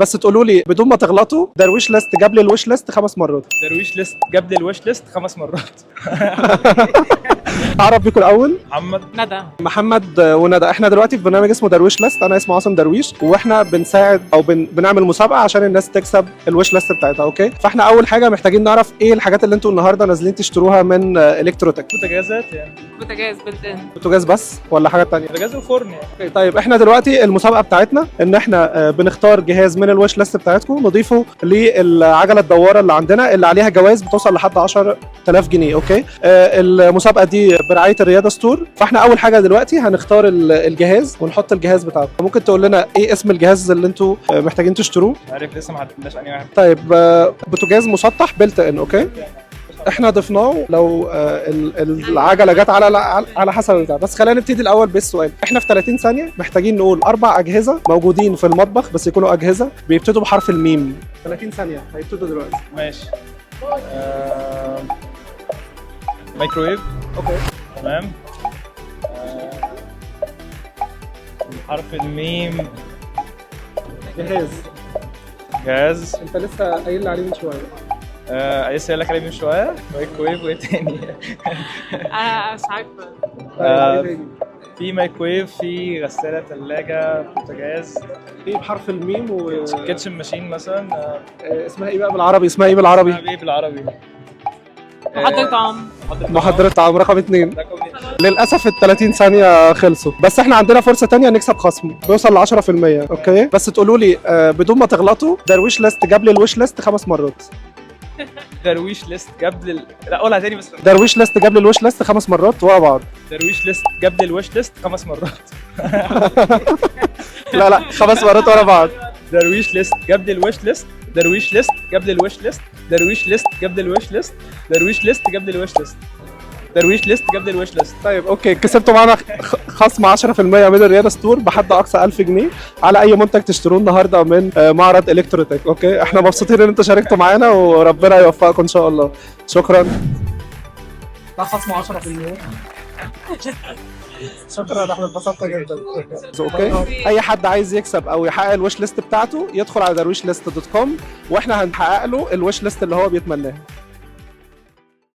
بس تقولوا لي بدون ما تغلطوا درويش ليست جاب لي الويش ليست 5 مرات. درويش ليست جاب لي الوش ليست 5 مرات. اعرف بيكم الاول. محمد. ندى. محمد وندى. احنا دلوقتي في برنامج اسمه درويش ليست، انا اسمي عاصم درويش، واحنا بنساعد او بنعمل مسابقه عشان الناس تكسب الويش ليست بتاعتها. اوكي، فاحنا اول حاجه محتاجين نعرف ايه الحاجات اللي انتوا النهارده نازلين تشتروها من الكتروتك. بوتاجازات يعني. بوتاجاز بلتين. بوتاجاز بس ولا حاجه تانية؟ بوتاجاز وفرن يعني. اوكي، طيب احنا دلوقتي المسابقه بتاعتنا ان احنا بنختار جهاز من الويش ليست بتاعتكم نضيفه للعجله الدواره اللي عندنا اللي عليها جوائز بتوصل لحد 10000 جنيه. اوكي، المسابقه دي برعايه الرياضه ستور. فاحنا اول حاجه دلوقتي هنختار الجهاز ونحط الجهاز بتاعنا. ممكن تقول لنا ايه اسم الجهاز اللي انتوا محتاجين تشتروه؟ عارف لسه ما حددناش انهي واحد. طيب بوتاجاز مسطح بيلت ان. اوكي، احنا ضفناه لو العجله جت على حسب البتاع. بس خلينا نبتدي الاول بالسؤال. احنا في 30 ثانيه محتاجين نقول 4 اجهزه موجودين في المطبخ بس يكونوا اجهزه بيبتدوا بحرف الميم. 30 ثانيه هيبتدوا دلوقتي. ماشي. مايكرويف. اوكي تمام. حرف الميم. جهاز جهاز. انت لسه قايل لي عليه من شويه. لسه قايل لك عليه من شويه. مايكرويف وايه تاني؟ انا مش عارفه. في مايكرويف، في غساله، ثلاجه، بوتاجاز. ايه بحرف الميم كيتشن ماشين مثلا. اسمها ايه بقى بالعربي؟ اسمها ايه بالعربي؟ ايه بالعربي؟ محضر طعام. محضرة طعام رقم 2. رقم 2. للاسف ال 30 ثانيه خلصوا، بس احنا عندنا فرصه تانية نكسب خصم بيوصل ل 10%. اوكي، بس تقولوا لي بدون ما تغلطوا درويش ليست جاب لي الويش ليست 5 مرات. درويش ليست جاب لي لا قولها تاني بس. درويش ليست جاب لي الويش ليست 5 مرات ورا بعض. درويش ليست جاب لي الوش ليست 5 مرات. لا 5 مرات ورا بعض. درويش ليست جاب لي الوش ليست. درويش ليست جاب لي الوش ليست. درويش ليست جاب لي الوش ليست. درويش ليست جاب لي الوش ليست. درويش ليست جاب لي الوش ليست. طيب اوكي، كسبتوا معانا خصم 10% من الرياضه ستور بحد اقصى 1000 جنيه على اي منتج تشتروه النهارده من معرض الكتروتك. اوكي، احنا مبسوطين ان انتوا شاركتوا معانا وربنا يوفقكم ان شاء الله. شكرا. ده خصم 10%. شكرا، احنا اتبسطنا جدا. اوكي، اي حد عايز يكسب او يحقق الويش ليست بتاعته يدخل على درويش ليست دوت كوم واحنا هنحقق له الويش ليست اللي هو بيتمناه.